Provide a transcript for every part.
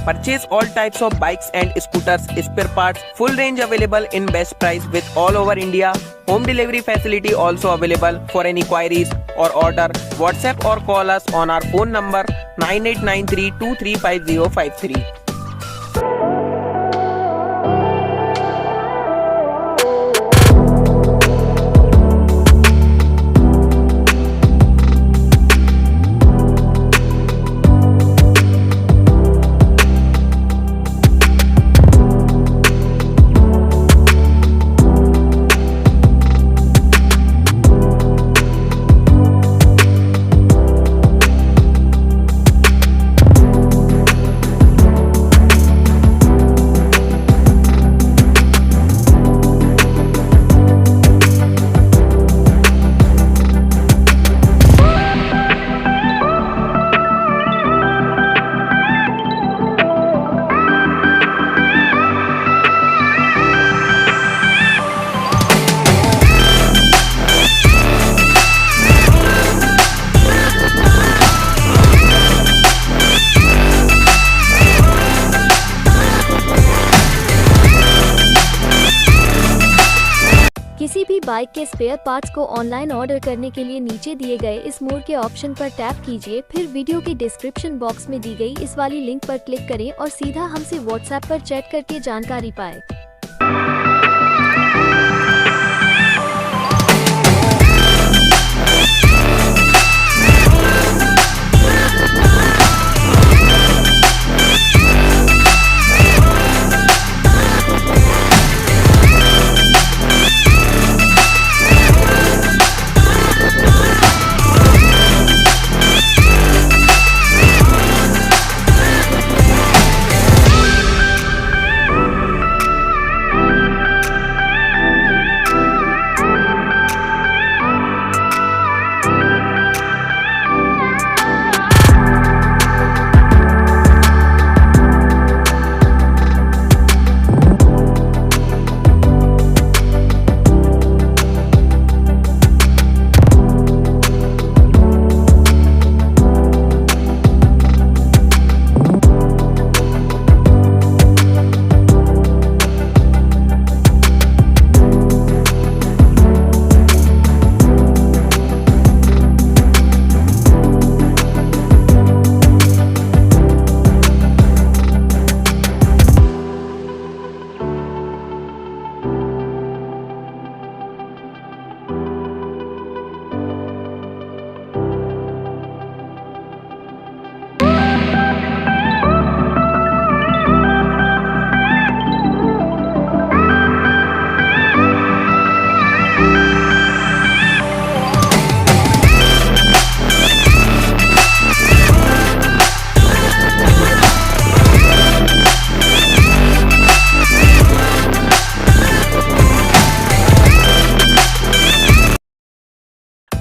Purchase all types of bikes and scooters, spare parts, full range available in best price with all over India. Home delivery facility also available. For any queries or order, WhatsApp or call us on our phone number 9893235053. किसी भी bike के spare parts को online order करने के लिए नीचे दिए गए इस मोड के ऑप्शन पर टैप कीजिए, फिर वीडियो के डिस्क्रिप्शन बॉक्स में दी गई इस वाली लिंक पर क्लिक करें और सीधा हमसे व्हाट्सएप पर चैट करके जानकारी पाएं।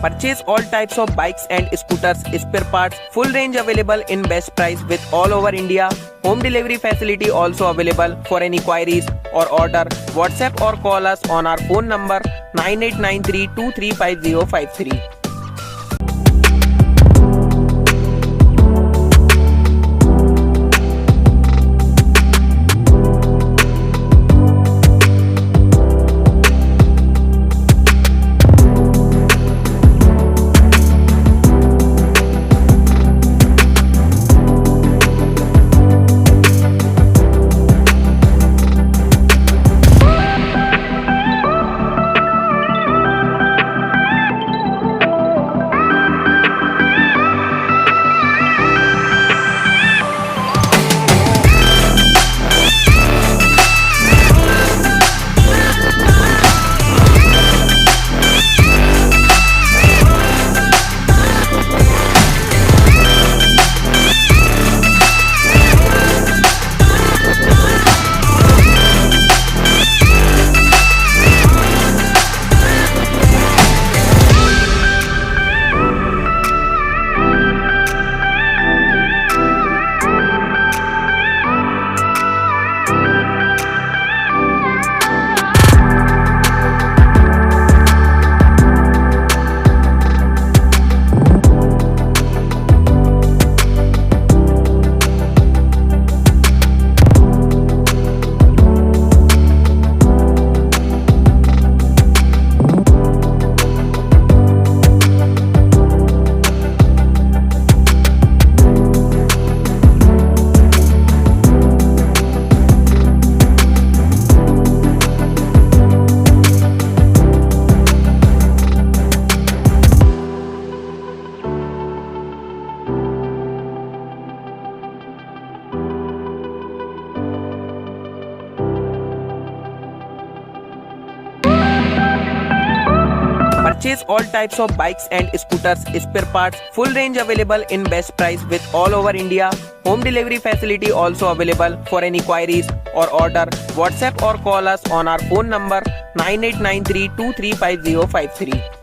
Purchase all types of bikes and scooters, spare parts, full range available in best price with all over India. Home delivery facility also available. For any queries or order, WhatsApp or call us on our phone number 9893235053. Purchase all types of bikes and scooters, spare parts, full range available in best price with all over India. Home delivery facility also available. For any queries or order, WhatsApp or call us on our phone number 9893235053.